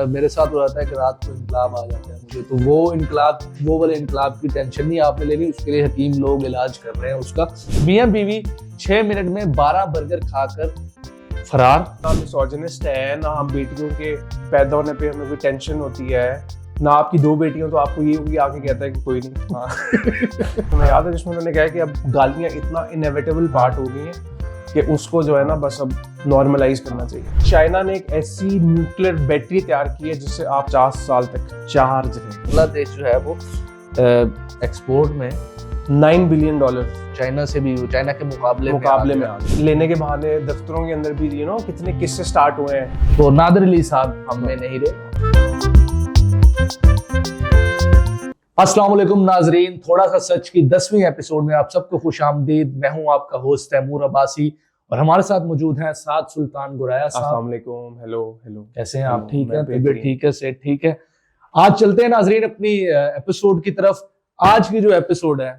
मेरे साथ हो जाता है कि रात को इनकलाब आ जाता है मुझे, तो वो वाले इनकलाब की टेंशन नहीं आपने लेनी, उसके लिए हकीम लोग इलाज कर रहे हैं उसका। मियां बीवी 6 मिनट में 12 बर्गर खाकर फरार। ना मिसोजिनिस्ट है, ना हम बेटियों के पैदा होने पे हमें कोई टेंशन होती है, ना आपकी 2 बेटियों तो आपको ये आके कहता है कि कोई नहीं। हमें याद है जिसमें उन्होंने कहा कि अब गालियाँ इतना इनएविटेबल पार्ट हो गई हैं कि उसको जो है ना बस अब नॉर्मलाइज करना चाहिए। चाइना ने एक ऐसी न्यूक्लियर बैटरी तैयार की है जिससे आप 50 साल तक चार्ज रहें। बांग्लादेश जो है वो एक्सपोर्ट में $9 बिलियन चाइना से भी, चाइना के मुकाबले में आ गए। लेने के बहाने दफ्तरों के अंदर भी कितने किस्से स्टार्ट हुए हैं। तो नादिर अली साहब हम में नहीं रहे। अस्सलाम वालेकुम नाजरीन, थोड़ा सा सच की 10वीं एपिसोड में आप सबको खुशामदीद। मैं हूं आपका होस्ट तैमूर अब्बासी और हमारे साथ मौजूद हैं साद सुल्तान गुराया साहब। अस्सलाम वालेकुम। हेलो। कैसे हैं आप? ठीक है, तबीयत ठीक है, सेहत ठीक है? आज चलते हैं नाजरीन अपनी एपिसोड की तरफ। आज की जो एपिसोड है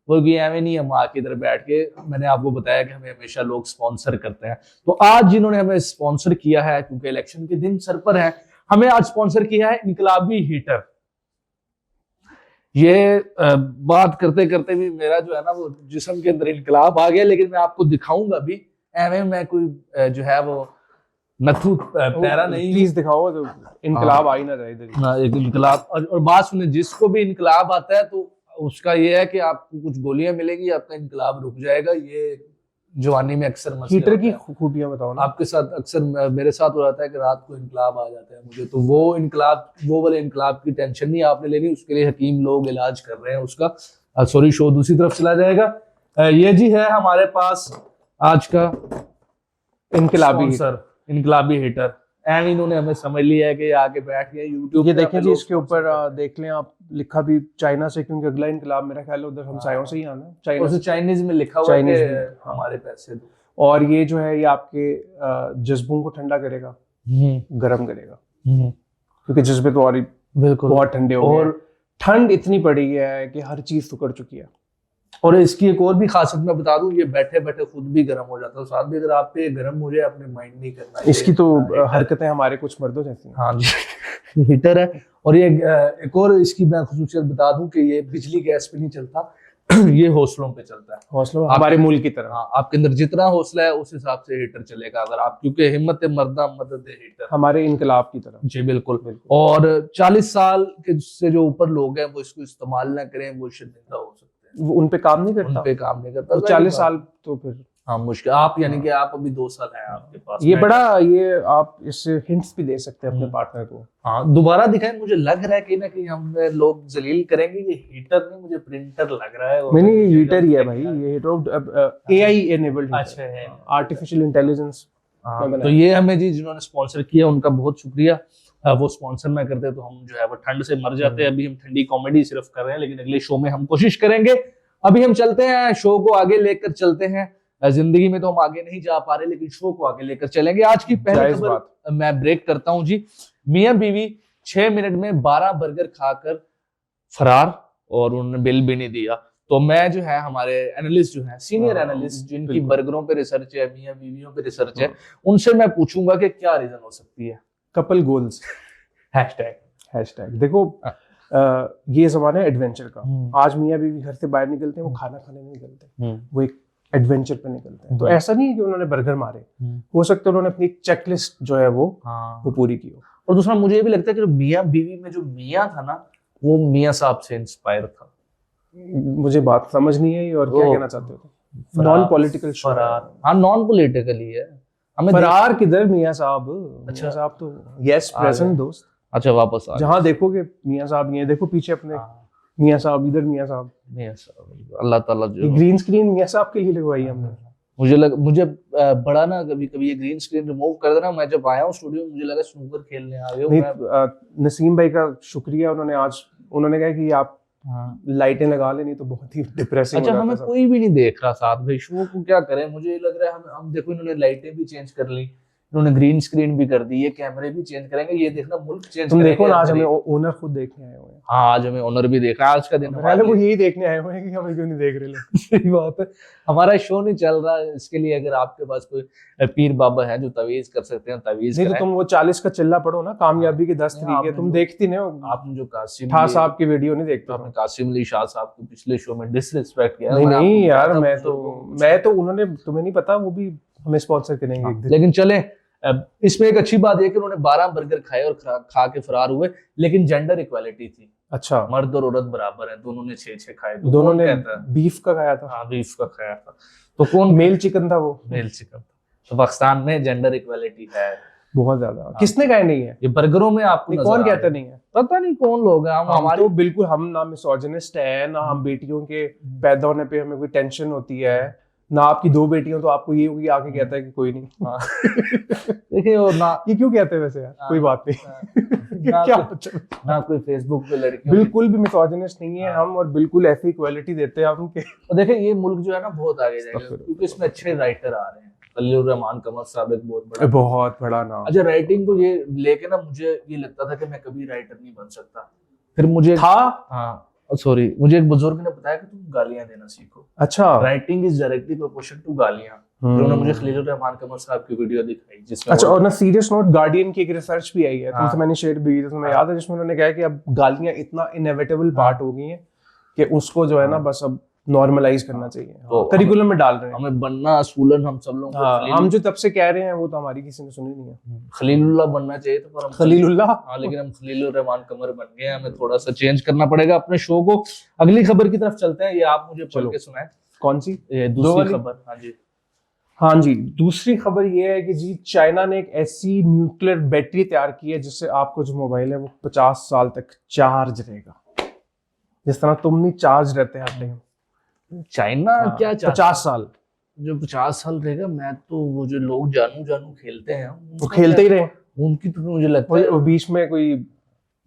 वो एवं नहीं, हम आके इधर बैठ के, मैंने आपको बताया कि हमें हमेशा लोग स्पॉन्सर करते हैं, तो आज जिन्होंने हमें स्पॉन्सर किया है, क्योंकि इलेक्शन के दिन सर पर है, हमें आज स्पॉन्सर किया है इनकलाबी हीटर। ये बात करते करते भी मेरा जो है ना वो जिस्म के अंदर इनकलाब आ गया, लेकिन मैं आपको दिखाऊंगा भी। एवं मैं कोई जो है वो नथु पैरा नहीं, प्लीज दिखाओ तो इनकलाब आ ही ना जाए इधर। एक इनकलाब। और बात सुने, जिसको भी इनकलाब आता है तो उसका ये है कि आपको कुछ गोलियां मिलेंगी, आपका इनकलाब रुक जाएगा। ये जवानी में अक्सर मसले हीटर की खूबियां बताओ ना। आपके साथ अक्सर मेरे साथ हो जाता है कि रात को इनकलाब आ जाता है मुझे, तो वो वाले इनकलाब की टेंशन नहीं आपने लेनी, उसके लिए हकीम लोग इलाज कर रहे हैं उसका। सॉरी, शो दूसरी तरफ चला जाएगा। ये जी है हमारे पास आज का इनकलाबी हीटर। एंड इन्होंने हमें समझ लिया है कि आके बैठ गए यूट्यूब। ये देखें जी, इसके ऊपर देख लें आप, लिखा भी चाइना से, क्योंकि अगला इनकलाब मेरा ख्याल है उधर हमसायों से ही आना है। चाइना से चाइनीज में लिखा हुआ है कि हमारे पैसे दो। और ये जो है ये आपके जज्बों को ठंडा करेगा, गर्म करेगा, क्योंकि जज्बे तो और बिल्कुल बहुत ठंडे हो गए। और ठंड इतनी पड़ी है कि हर चीज सुकड़ चुकी है। और इसकी एक और भी खासियत मैं बता दूं, ये बैठे बैठे खुद भी गर्म हो जाता है, साथ भी अगर आप पे गर्म हो जाए आपने माइंड नहीं करना। इसकी तो हरकतें हमारे कुछ मर्दों जैसी हैं। हाँ जी, हीटर है। और ये एक और इसकी मैं खुसूसियत बता दूं कि ये बिजली गैस पे नहीं चलता, ये हौसलों पे चलता है। हौसलों हमारे मुल्क की तरह। हाँ, आपके अंदर जितना हौसला है उस हिसाब से हीटर चलेगा। अगर आप, क्योंकि हिम्मत मर्दा मदद हीटर, हमारे इनकलाब की तरह। जी बिल्कुल। और 40 साल के से जो ऊपर लोग हैं वो इसको इस्तेमाल ना करें, वो शर्मिंदा हो सकते हैं। वो उन पे काम नहीं करता। उन पे काम नहीं करता। तो 40 साल तो फिर हाँ मुश्किल। आप यानी कि आप अभी 2 साल है आपके पास। ये आप इससे हिंट्स भी दे सकते हैं अपने पार्टनर को। हाँ, दोबारा दिखाएं। मुझे लग रहा है कि ना कहीं हम लोग जलील करेंगे। ये हीटर नहीं, मुझे प्रिंटर लग रहा है। नहीं, ये हीटर ही है भाई। ये हीटर AI एनेबल्ड अच्छा है, आर्टिफिशियल इंटेलिजेंस। तो ये हमें जी जिन्होंने स्पॉन्सर किया उनका बहुत शुक्रिया। वो स्पॉन्सर ना करते तो हम जो है वो ठंड से मर जाते। अभी हम ठंडी कॉमेडी सिर्फ कर रहे हैं, लेकिन अगले शो में हम कोशिश करेंगे। अभी हम चलते हैं, शो को आगे लेकर चलते हैं। जिंदगी में तो हम आगे नहीं जा पा रहे, लेकिन शो को आगे लेकर चलेंगे। आज की पहली खबर मैं ब्रेक करता हूं जी। मियां बीवी 6 मिनट में 12 बर्गर खाकर फरार और उन्होंने बिल भी नहीं दिया। तो मैं जो है, हमारे एनालिस्ट जो है, सीनियर एनालिस्ट जिनकी बर्गरों पे रिसर्च है, मियां बीवियों पे रिसर्च है, उनसे मैं पूछूंगा कि क्या रीजन हो सकती है। Couple goals hashtag. देखो, ये जमाना है एडवेंचर का। आज मियां बीवी घर से बाहर निकलते हैं, वो खाना खाने नहीं निकलते, वो एक एडवेंचर पे निकलते हैं। तो ऐसा नहीं है कि उन्होंने बर्गर मारे, हो सकता है उन्होंने अपनी चेकलिस्ट जो है वो पूरी की हो। और दूसरा मुझे ये भी लगता है कि मियां बीवी में जो मियां था ना, वो मियां साहब से इंस्पायर था। मुझे बात समझ नहीं आई। और क्या कहना चाहते हो? नॉन पॉलिटिकल फरार। हाँ, नॉन पॉलिटिकल ही है। हमें फरार किधर मियां साहब? अच्छा, मियां साहब तो यस प्रेजेंट दोस्त। अच्छा, वापस आ जहाँ देखोगे मियां साहब, ये देखो पीछे अपने मियां साहब, इधर मियां साहब। अल्लाह ताला जो ग्रीन स्क्रीन मियां साहब के लिए लगवाई हमने। मुझे बड़ा ना कभी ये ग्रीन स्क्रीन रिमूव कर देना। मैं जब आया हूँ स्टूडियो में, मुझे लगा स्नूकर खेलने आ गए हो। नसीम भाई का शुक्रिया, उन्होंने कहा कि आप लाइटें लगा लेनी तो बहुत ही डिप्रेसिंग। अच्छा, हमें कोई भी नहीं देख रहा साथ भाई, शो को क्या करें? मुझे लग रहा है हम देखो, इन्होंने लाइटें भी चेंज कर ली, इन्होंने ग्रीन स्क्रीन भी कर दी, ये कैमरे भी चेंज करेंगे, ये देखना मुल्क चेंज तुम देखो करेंगे। ना, आज हमें ओनर खुद देखने आए हुए हैं। हाँ, आज हमें ओनर भी देखा, आज का दिन पहले वो यही देखने आए हुए हैं कि हमें क्यों नहीं देख रहे लोग। सही बात है, हमारा शो नहीं चल रहा है, इसके लिए अगर आपके पास कोई पीर बाबा है जो तवीज कर सकते हैं तवीज नहीं तो कराएं। तुम वो 40 का चिल्ला पढ़ो ना, कामयाबी के 10 तरीके, आपने तुम जो- देखती नहीं हो। आपने जो कासिम ठा अली- साहब की वीडियो नहीं देखते आपने हो। कासिम अली शाह साहब को पिछले शो में डिसरिस्पेक्ट किया। नहीं मैं नहीं आपको यार, बताता मैं तो उन्होंने, तुम्हें नहीं पता, वो भी हमें स्पॉन्सर करेंगे एक दिन। लेकिन चले, इसमें एक अच्छी बात है कि उन्होंने 12 बर्गर खाए और खा के फरार हुए, लेकिन जेंडर इक्वालिटी थी, अच्छा, मर्द और औरत बराबर हैं, दोनों ने 6-6 खाए। तो दोनों कौन ने कहता है? बीफ का खाया था। हाँ, बीफ का खाया था, तो कौन? मेल चिकन था वो, मेल चिकन। तो पाकिस्तान में जेंडर इक्वालिटी है बहुत ज्यादा। किसने कहा नहीं है? ये बर्गरों में आपको नहीं, नजर कौन आ रहा कहता है? नहीं है? पता नहीं कौन लोग हैं, हम हम हमारे तो बिल्कुल, हम ना मिसोजिनिस्ट है, ना हम बेटियों के पैदा होने पे हमें कोई टेंशन होती है, ना आपकी 2 बेटियां तो आपको ये आके कहता है कि कोई नहीं। हाँ। देखिए, और ना ये क्यों कहते हैं वैसे यार? कोई बात नहीं। ना क्या कोई- ना कोई फेसबुक पे लड़कियों बिल्कुल भी मिसोजिनिस्ट नहीं है हम, और बिल्कुल ऐसी इक्वालिटी देते हैं हम कि और देखिए, ये मुल्क जो है ना बहुत आगे जाएगा, अस्तगफिरुल्लाह। क्योंकि इसमें अच्छे राइटर आ रहे हैं। खलील रहमान कमर साहब एक बहुत बड़ा। बहुत बड़ा नाम अच्छा, राइटिंग को ये लेके ना मुझे ये लगता था कि मैं कभी राइटर नहीं बन सकता, फिर मुझे था। हाँ सॉरी, मुझे एक बुजुर्ग ने बताया कि तुम गालियां देना सीखो, अच्छा, writing is directly proportional to गालियां। फिर उन्होंने मुझे खलील रहमान कमर साहब की वीडियो दिखाई जिसमें अच्छा। वो- और ना सीरियस नोट, गार्डियन की एक रिसर्च भी आई है, हाँ। तुमसे मैंने शेयर भी की थी, तुम्हें हाँ। याद है, जिसमें उन्होंने कहा कि अब गालियां इतना इनएविटेबल पार्ट हो गई हैं कि उसको जो है ना बस अब नॉर्मलाइज करना चाहिए, तो करिकुलम में डाल रहे हैं। हमें बनना असूलन हम सब लोगों को हाँ, हम जो तब से कह रहे हैं वो तो हमारी किसी ने सुनी नहीं है। खलीलुल्लाह बनना चाहिए था, पर हम खलीलुल्लाह। हाँ, लेकिन हम खलील रहमान कमर बन गए। हमें थोड़ा सा चेंज करना पड़ेगा अपने शो को। अगली खबर की तरफ चलते हैं, ये आप मुझे पढ़ चलो। के सुनाएं। कौन सी? ये दो दूसरी वाली? खबर। हाँ जी, हाँ जी, दूसरी खबर ये है कि जी चाइना ने एक ऐसी न्यूक्लियर बैटरी तैयार की है जिससे आपको जो मोबाइल है वो 50 साल तक चार्ज रहेगा, जिस तरह तुम नहीं चार्ज रहते हर टाइम। चाइना क्या चाहता 50 साल जो 50 साल रहेगा। मैं तो वो जो लोग जानू जानू खेलते हैं वो खेलते ही रहे। उनकी तो मुझे लगता है वो बीच में कोई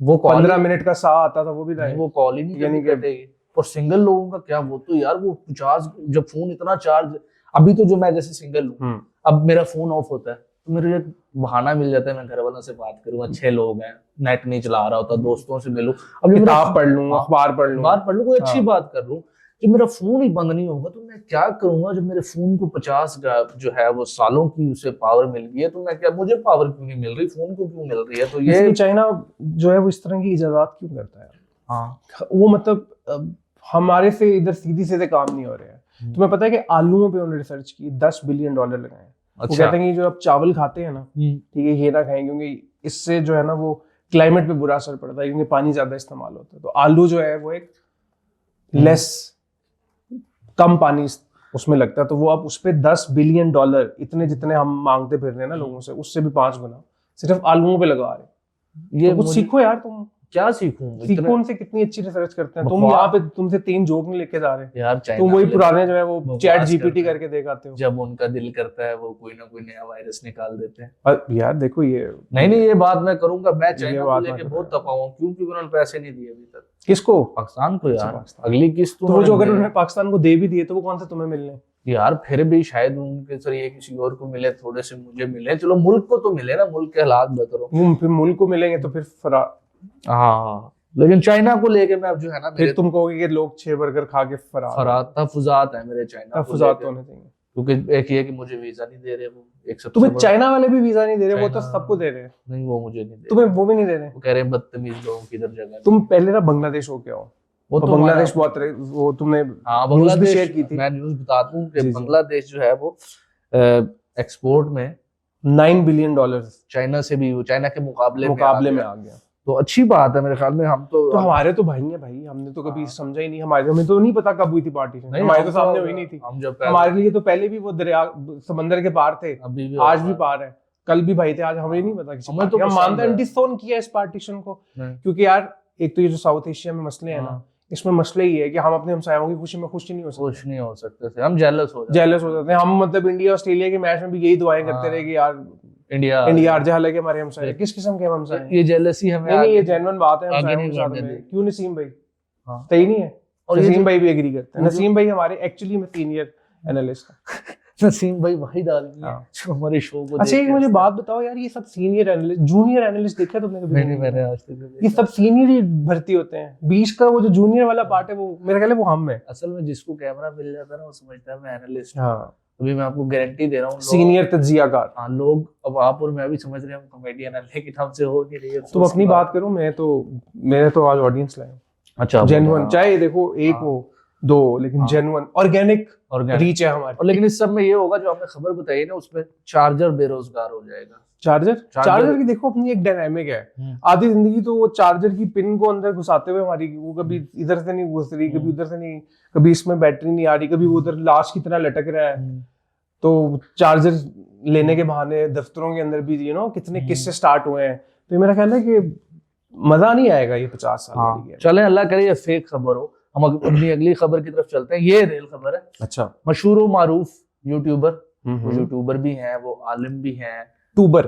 वो कॉल 15 मिनट का सा आता था, वो भी रहे। वो कॉल ही नहीं यानी करनी कि- कटेगी। और सिंगल लोगों का क्या, वो तो यार वो 50 जब फोन इतना चार्ज, अभी तो जो मैं जैसे सिंगल हूँ, अब मेरा फोन ऑफ होता है तो मेरे एक बहाना मिल जाता है, मैं घर वालों से बात करूँ, अच्छे लोग हैं, नेट नहीं चला रहा होता, दोस्तों से मिलूं, अब जब मेरा किताब पढ़ लूं, अखबार पढ़ लूं, बाहर पढ़ लूं, कोई अच्छी हाँ। बात कर लूं, जब मेरा फोन ही बंद नहीं होगा तो मैं क्या करूंगा? जब मेरे फोन को 50 जो है वो सालों की उसे पावर मिल गई है, तो मैं क्या, मुझे पावर क्यों नहीं मिल रही, फोन को क्यों मिल रही है? तो ये इसलिए चाइना जो है वो इस तरह की इजादात क्यों करता है? हाँ, वो मतलब हमारे से इधर सीधी सीधे काम नहीं हो रहे हैं। तुम्हें पता है कि आलूओं पे उन्होंने रिसर्च की, $10 बिलियन लगाए। वो अच्छा। कहते हैं कि जो आप चावल खाते हैं ना, ठीक है, ये ना खाएं, क्योंकि इससे जो है ना वो क्लाइमेट पे बुरा असर पड़ता है, क्योंकि पानी ज्यादा इस्तेमाल होता है। तो आलू जो है वो एक लेस, कम पानी उसमें लगता है, तो वो आप उस पे $10 बिलियन, इतने जितने हम मांगते फिर रहे हैं ना लोगों से, उससे भी 5 गुना सिर्फ आलूओं पे लगा रहे हैं। ये तो कुछ मुझे- सीखो यार, तुम क्या सीखूं? सीखो उनसे, कितनी अच्छी रिसर्च करते हैं। तुम बकवास। यहाँ पे तुमसे 3 जोक नहीं लेके जा रहे, यार चाइना तुम वही वाले पुराने जो है वो बकवास चैट जीपीटी करते हैं। करके देखाते हो। जब उनका दिल करता है वो कोई ना कोई नया वायरस निकाल देते हैं। और यार देखो ये नहीं, ये बात मैं करूंगा, मैं चाइना को बात लेके मैं बहुत करूंगा। तपा हूं, क्योंकि उन्होंने पैसे नहीं दिए अभी तक किसको? पाकिस्तान को यार। पाकिस्तान। अगली किस्त तो वो जो अगर उन्होंने पाकिस्तान को दे भी दिए तो वो कौन से तुम्हें मिलने? यार फिर भी शायद उनके जरिए किसी और को मिले, थोड़े से मुझे मिले, चलो मुल्क को तो मिले ना, मुल्क के हालात बेहतर हो। वो फिर मुल्क को मिलेंगे तो फिर हाँ, लेकिन चाइना को लेके मैं अब जो है ना, फिर तुम कहोगे कि लोग 6 बर्गर खा के फरार। तहफुजात है मेरे चाइना को तहफुजात लेके। होने चाहिए। क्योंकि एक ये कि मुझे वीजा नहीं दे रहे वो, एक सबसे तुम्हें बड़ा- चाइना वाले भी वीजा नहीं दे रहे, वो तो चाइना- सबको दे रहे हैं, नहीं, वो मुझे नहीं दे तुम्हें रहे। वो भी नहीं दे रहे। वो कह रहे हैं बदतमीज लोगों की इधर जगह। तुम पहले ना बांग्लादेश हो के आओ, वो तो हमारा- बांग्लादेश बहुत वो तुमने हाँ, न्यूज़ भी बांग्लादेश शेयर की थी। मैं न्यूज़ बता दूं कि जी, जी। बांग्लादेश जो है वो एक्सपोर्ट में $9 बिलियन चाइना से भी, चाइना के मुकाबले में आ आ गया। तो अच्छी बात है मेरे ख्याल में। हम तो तो हमारे तो भाई हैं भाई, हमने तो कभी हाँ। समझा ही नहीं, हमें तो नहीं पता कब हुई थी पार्टीशन, नहीं, हमारे हम तो सामने हुई नहीं थी। हम जब हमारे लिए तो पहले भी वो दरिया समंदर के पार थे, अभी भी आज भी पार है, कल भी भाई थे, आज हमें नहीं पता किसी हमें तो हम पसंद मानते हैं है। डिसोन किया इस पार्टीशन को, नहीं। क्योंकि यार एक तो ये जो साउथ एशिया में मसले हैं ना, हाँ। इसमें मसला ही है कि हम अपने हमसायों की खुशी में खुश ही नहीं हो सकते, खुश नहीं हो सकते थे, हम जेलस हो जाते जेलस हो जाते हैं हम। मतलब इंडिया ऑस्ट्रेलिया के मैच में भी यही दुआएं करते हाँ। रहे कि यार इंडिया इंडिया हार जाए, हालांकि हमारे हमसाये किस किस्म के हमसाये हैं? ये जेलसी हमें नहीं नहीं, ये आगे- जेन्युइन बात है आगे हमसायों नहीं के साथ बढ़ने में। देगी। क्यों नसीम भाई? हाँ। सही नहीं है? और ये नसीम जो- भाई भी एग्री करते हैं। वो जो- नसीम भाई हमारे एक्चुअली में सीनियर एनालिस्ट है। नसीम भाई वही डालेंगे हाँ। जो हमारे शो को अच्छा देख एक के मुझे हंसते बात बताओ यार, ये सब सीनियर एनालिस्ट जूनियर एनालिस्ट देखा तुमने कभी? मैंने आज तक नहीं ये देखा। सब सीनियर ही भर्ती होते हैं, बीच का वो जो जूनियर वाला पार्ट है वो मेरा ख्याल है वो हम है। असल में जिसको कैमरा मिल जाता है ना वो समझता है मैं एनालिस्ट। हाँ अभी मैं आपको गारंटी दे रहा हूँ सीनियर तज्जियाकार। हाँ लोग अब आप और मैं भी समझ रहे हैं हम कॉमेडियन है, लेकिन हमसे हो नहीं रही है। तुम अपनी बात करो, मैंने तो आज ऑडियंस लाया अच्छा जेन्युइन, चाहे देखो एक हाँ। हो दो, लेकिन हाँ। जेन्युइन ऑर्गेनिक ऑर्गेनिक रीच है हमारी। और लेकिन इस सब में ये होगा जो आपने खबर बताई ना उसमें चार्जर बेरोजगार हो जाएगा। चार्जर की देखो अपनी एक डायनामिक है। आधी जिंदगी तो वो चार्जर की पिन को अंदर घुसाते हुए हमारी, वो कभी इधर से नहीं घुस रही, कभी उधर से नहीं, कभी इसमें बैटरी नहीं आ रही, कभी वो उधर लाश की तरह लटक रहा है। तो चार्जर लेने के बहाने दफ्तरों के अंदर भी कितने किस्से स्टार्ट हुए हैं। तो मेरा ख्याल है कि मजा नहीं आएगा ये 50 साल हाँ। वाली। चलें अल्लाह करे ये फेक खबर हो। हम अपनी अगली खबर की तरफ चलते हैं। ये रियल खबर है। अच्छा मशहूर व मारूफ यूट्यूबर, वो यूट्यूबर भी हैं, वो आलिम भी हैं, टूबर,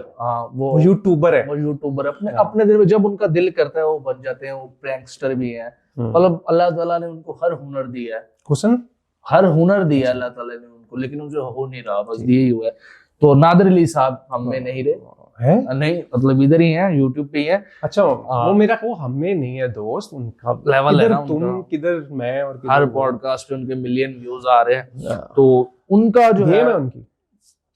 वो यूट्यूबर है, वो यूट्यूबर अपने दिल में जब उनका दिल करता है वो बन जाते हैं। वो प्रैंकस्टर भी हैं। मतलब अल्लाह ताला ने उनको हर हुनर दिया है, हुसन हर हुनर दिया है अल्लाह ताला ने उनको, लेकिन उनसे हो नहीं रहा, बस दिया ही हुआ है। तो नादिर अली साहब हम में नहीं रहे है, नहीं मतलब इधर ही हैं, यूट्यूब पे ही हैं। अच्छा वो मेरा वो हमें नहीं है दोस्त, उनका लेवल है ना तुम उनका। किधर मैं और किधर हर पॉडकास्ट पे उनके मिलियन व्यूज आ रहे हैं। तो उनका जो गेम है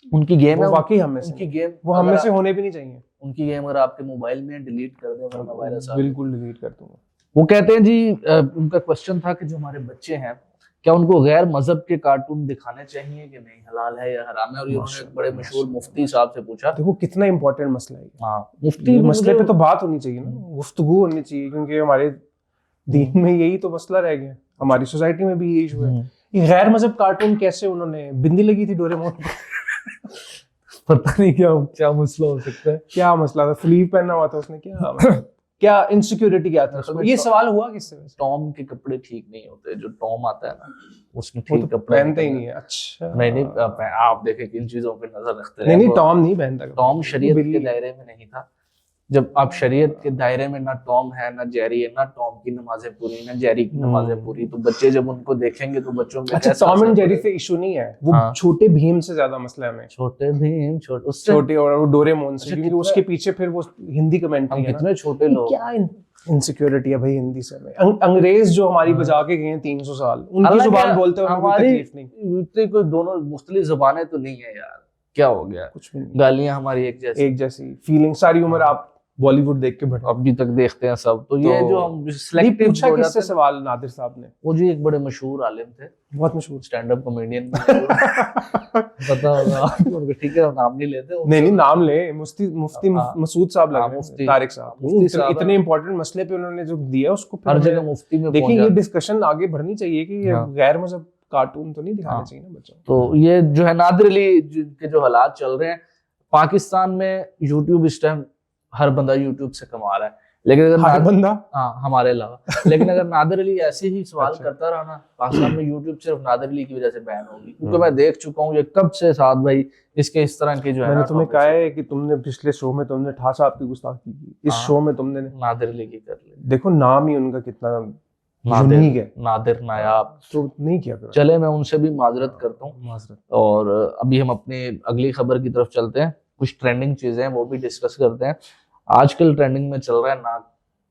उनकी गेम है, वाकई हमें से उनकी गेम वो हमें से होने भी नहीं चाहिए। उनकी गेम अगर आपके मोबाइल में डिलीट कर दें वरना वायरस आ जाए। बिल्कुल डिलीट कर दूंगा। वो कहते हैं जी उनका क्वेश्चन था कि जो हमारे बच्चे हैं क्या उनको गैर मजहब के कार्टून दिखाने चाहिए कि नहीं, हलाल है या हराम है। और ये उन्होंने एक बड़े मशहूर मुफ्ती साहब से पूछा। देखो कितना इंपॉर्टेंट मसला है। हाँ मुफ्ती मसले पे तो बात होनी चाहिए ना, गुफ्तगू होनी चाहिए, क्योंकि हमारे दीन में यही तो मसला रह गया, हमारी सोसाइटी में भी यही इशू है। ये गैर मजहब कार्टून कैसे, उन्होंने बिंदी लगी थी डोरेमोन पे पता नहीं क्या मसला हो सकता है, क्या मसला था, स्लीव पहना हुआ था उसने, क्या इनसिक्योरिटी क्या था, ये सवाल हुआ किससे? टॉम के कपड़े ठीक नहीं होते, जो टॉम आता है ना उसमें वो ठीक तो कपड़े पहनते ही नहीं है। अच्छा नहीं आप देखें किन चीजों पे नजर रखते हैं। नहीं टॉम नहीं पहनता, टॉम शरीयत के दायरे में नहीं था। जब आप शरीयत के दायरे में ना टॉम है ना जेरी है, ना टॉम की नमाजें पूरी ना जेरी की नमाजें पूरी, तो बच्चे जब उनको देखेंगे तो बच्चों में अच्छा टॉम एंड जेरी से इशू नहीं है, वो छोटे भीम से ज्यादा मसला है हमें। छोटे भीम छोटे और वो डोरेमोन से, क्योंकि उसके पीछे फिर वो हिंदी कमेंट्री है। कितने छोटे लोग, क्या इनसिक्योरिटी है भाई हिंदी से में। अंग्रेज जो हमारी बजा के गए 300 साल, उनकी जुबान बोलते हुए हमारी तकलीफ नहीं। इतनी कोई दोनों मुख्तलिफ जुबानें तो नहीं है यार, क्या हो गया, कुछ भी नहीं, गालियां हमारी एक जैसी फीलिंग। सारी उम्र आप बॉलीवुड देख के बैठे, अभी तक देखते हैं सब। तो ये जो हम सिलेक्टिव पूछा किससे सवाल नादिर साहब ने, वो जी एक बड़े मशहूर आलिम थे, बहुत मशहूर स्टैंड अप कॉमेडियन पता होगा आपको, ठीक है नाम नहीं लेते। नहीं नाम ले, मुफ्ती मसूद साहब लग रहे हैं, तारिक साहब। इतने इंपॉर्टेंट मसले पे उन्होंने जो दिया उसको हर जगह मुफ्ती में देखिए। ये डिस्कशन आगे बढ़नी चाहिए कि ये गैर मजहब कार्टून तो नहीं दिखाने चाहिए ना बच्चों। तो ये जो है नादिर अली के जो हालात चल रहे हैं पाकिस्तान में, यूट्यूब इस टाइम हर बंदा यूट्यूब से कमा रहा है, लेकिन अगर हर बंदा हमारे अलावा, लेकिन अगर नादिर अली ऐसे ही सवाल करता रहा ना, पाकिस्तान में यूट्यूब सिर्फ नादिर अली की वजह से बैन होगी। क्योंकि मैं देख चुका हूँ ये कब से साथ भाई इसके इस तरह के जो है। मैंने तुम्हें कहा है कि तुमने पिछले शो में तुमने ठा साहब की गुस्ताखी की, इस शो में तुमने नादिर अली की कर ली। देखो नाम ही उनका कितना नादिर नायाब, तो नहीं किया। चले मैं उनसे भी माजरत करता हूँ। और अभी हम अपने अगली खबर की तरफ चलते हैं। कुछ ट्रेंडिंग चीजें हैं वो भी डिस्कस करते हैं। आजकल ट्रेंडिंग में चल रहा है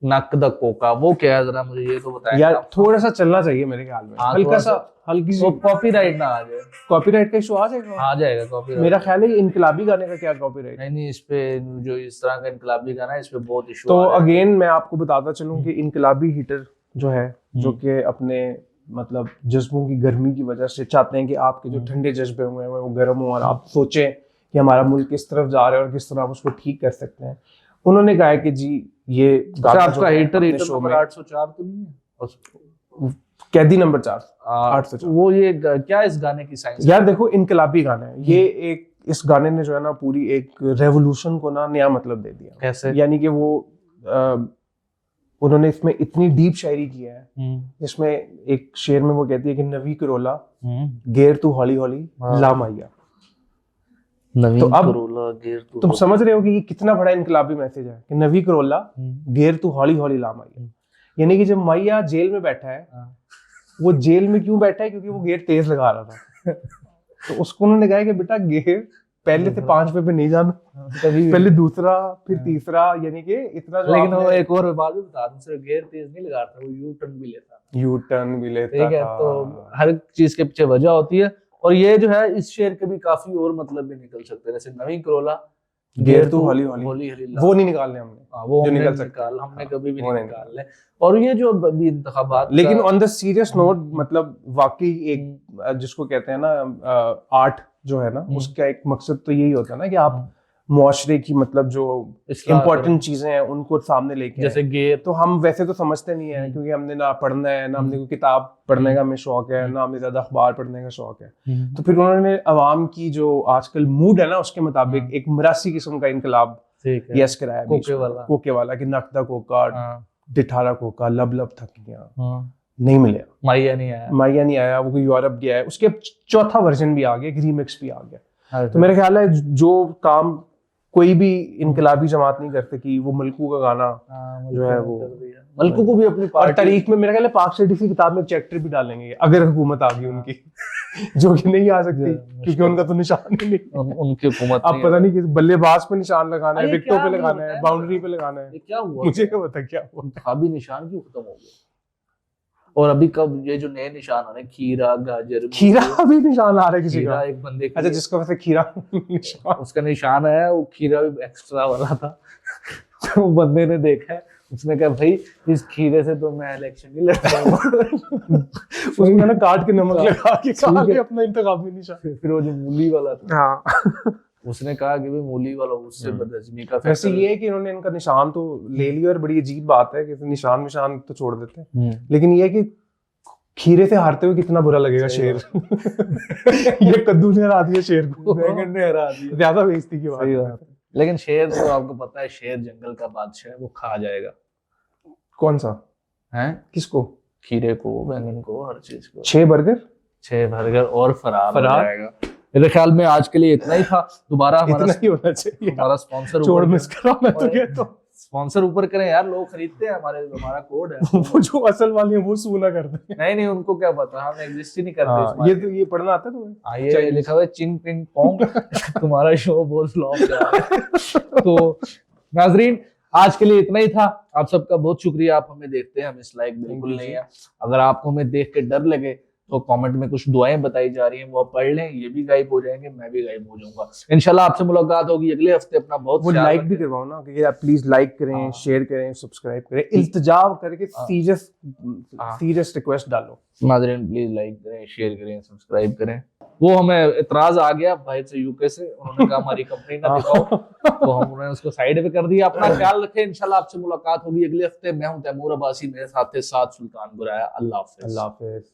नक द कोका, वो क्या है जरा मुझे ये तो बताएं यार। थोड़ा सा चलना चाहिए मेरे ख्याल में, हल्का सा, हल्की सी कॉपीराइट ना आ जाए। कॉपीराइट का इशू आ जाएगा कॉपीराइट। मेरा ख्याल है इनकलाबी गाने का क्या कॉपीराइट? नहीं इस पे जो इस तरह का इनकलाबी गाना है इस पे बहुत इशू। तो अगेन मैं आपको बताता चलूं कि इनकलाबी हीटर जो है, जो कि अपने मतलब जज्बों की गर्मी की वजह से चाहते हैं कि आपके जो ठंडे जज्बे हुए हैं वो गर्म हो और आप सोचें कि हमारा मुल्क किस तरफ जा रहा है और किस तरह आप उसको ठीक कर सकते हैं। उन्होंने कहा है कि जी ये आपका हीटर नंबर 804 तो नहीं है, कैदी नंबर 804, वो ये क्या इस गाने की साइंस? यार देखो इनकलाबी गाना है ये, एक इस गाने ने जो है ना पूरी एक रेवोल्यूशन को ना नया मतलब दे दिया। कैसे? यानी कि वो उन्होंने इसमें इतनी डीप शायरी की है, इसमें एक शेर में वो कहती है कि नवी करोला गेर तू हौली हौली लाम आइया। तो अब तुम समझ रहे हो कि ये कितना बड़ा इनकलाबी मैसेज है कि नवी करोला गेर तू हौली हौली लाम आइया। यानी कि जब मैया जेल में बैठा है, वो जेल में क्यों बैठा है? क्योंकि वो गेर तेज लगा रहा था। तो उसको उन्होंने कहा कि बेटा गेयर पहले से 5 पे नहीं जाना, कभी पहले दूसरा फिर तीसरा, यानी कि इतना जो लेकिन वो आपने एक और बात भी बता दूं, सिर्फ गियर तेज नहीं लगाता, वो यू टर्न भी लेता था। यू टर्न भी लेता ठीक है, था। तो हर चीज के पीछे वजह होती है। और ये जो है इस शेयर के भी काफी और मतलब भी निकल सकते हैं, जैसे नवी करोला गियर तो हौली हौली हौली हौली वो नहीं निकालने हमने, वो जो हमने निकल सकते निकाल, हैं। हमने हाँ, कभी भी वो नहीं नहीं निकालने। और ये जो अभी इंतखाबात लेकिन का- ऑन द सीरियस नोट, मतलब वाकई एक जिसको कहते हैं ना आर्ट जो है ना, उसका एक मकसद तो यही होता है ना कि आप मुआशरे की मतलब जो इस्लाह इम्पोर्टेंट चीजें हैं उनको सामने लेके जैसे आए। गेयर, तो हम वैसे तो समझते नहीं है, क्योंकि हमने ना पढ़ना है, ना हमने कोई किताब पढ़ने का हमें शौक है, ना हमें ज्यादा अखबार पढ़ने का शौक है। तो फिर उन्होंने अवाम की जो आजकल मूड है ना उसके मुताबिक एक मरासी किस्म का इनकलाब ठीक है, यस कराया बीच कोके में। वाला। कोके वाला कि नकदा कोका, हाँ, डिठारा कोका, लब लब थकियां, हाँ, नहीं मिले, माइया नहीं आया। माइया नहीं आया, वो कोई यूरोप गया है, उसके चौथा वर्जन भी आ गया, एक रीमिक्स भी आ गया। हाँ, तो मेरा ख्याल है जो काम कोई भी इनकलाबी जमात नहीं करते कि वो मलकू का गाना हाँ, जो है वो मलकू को भी अपनी और पार्टी तारीख में मेरा ख्याल है पाक स्टडी की किताब में एक चैप्टर भी डालेंगे अगर हुकूमत आ गई उनकी, जो कि नहीं आ सकती क्योंकि उनका तो निशान ही नहीं। उनकी हुकूमत अब पता नहीं कि बल्लेबाज पे निशान लगाना है, अरे विकेटों क्या पे लगाना होता है, है? बाउंड्री पे लगाना है, ये क्या हुआ? मुझे क्या पता क्या हुआ। इंतखाबी निशान क्यों खत्म हो गया? और अभी कब ये जो नए निशान आ रहे हैं, खीरा, गाजर, खीरा भी निशान आ रहा है किसी खीरा का? एक बंदे के अच्छा, लिए- जिसको वैसे खीरा निशान उसका निशान है, वो खीरा भी एक्स्ट्रा वाला था। तो बंदे ने देखा है, उसने कहा भाई इस खीरे से तो मैं इलेक्शन नहीं लड़ पाऊंगा। उसमें ना काट के नमक लगा के खा ठीक है। ले अपना इंतखाबी निशान। फिर वो जो मूली वाला था, हाँ, उसने कहा कि भाई मूली वाला उससे बदहजमी का वैसे फैक्टर- ये है कि इन्होंने इनका निशान तो ले लिया, और बड़ी अजीब बात है कि निशान निशान तो छोड़ देते हैं, हम्म। लेकिन ये है कि खीरे से हारते हुए कितना बुरा लगेगा सही शेर। ये कद्दू ने हरा दिया शेर को, बैंगन ने हरा दिया। ज्यादा बेइज्जती की सही बात बात है। है। लेकिन शेर तो आपको पता है, शेर जंगल का बादशाह है, वो खा जाएगा। कौन सा? हैं? किसको? खीरे को, बैंगन को, हर चीज को। 6 बर्गर 6 बर्गर और फरार हो फरार? जाएगा। मेरे ख्याल में आज के लिए इतना ही था। दोबारा इतना हमारा ही होना चाहिए। हमारा स्पॉन्सर छोड़ मिस करा मैं तो कहता हूं। स्पॉन्सर ऊपर करें यार, लोग खरीदते हैं, हमारा कोड है। वो जो असल वाले हैं वो सूना करते हैं। नहीं उनको क्या पता, हम एग्जिस्ट ही नहीं करते इस हाँ, ये market तो ये पढ़ना आता है तुम्हें? हाँ, ये लिखा हुआ है चिंग पिंग पोंग। तुम्हारा शो बहुत फ्लॉप जा रहा है। तो नाजरीन, आज के लिए इतना ही था। आप सबका बहुत शुक्रिया, आप हमें देखते हैं, हम इस लायक बिल्कुल नहीं है। अगर आपको हमें देख के डर लगे तो कमेंट में कुछ दुआएं बताई जा रही हैं, वो आप पढ़ लें, ये भी गायब हो जाएंगे, मैं भी गायब हो जाऊंगा। इंशाल्लाह आपसे मुलाकात होगी अगले हफ्ते। अपना बहुत वो ख्याल लाइक भी रखें। करवाओ ना कि आप प्लीज लाइक करें, हाँ। शेयर करें, सब्सक्राइब करें, इल्तिजा करके हाँ। सीरियस रिक्वेस्ट डालो। नाज़रीन प्लीज लाइक करें, शेयर करें, सब्सक्राइब करें। वो हमें इतराज आ गया भाई से यूके से, उन्होंने कहा हमारी कंपनी ना दिखाओ, तो हमने उसको साइड पे कर दिया। अपना ख्याल रखें, इंशाल्लाह आपसे मुलाकात होगी अगले हफ्ते। मैं हूं तैमूर अब्बासी, मेरे साथ थे साथ सुल्तान बुराया। अल्लाह हाफिज। अल्लाह हाफिज।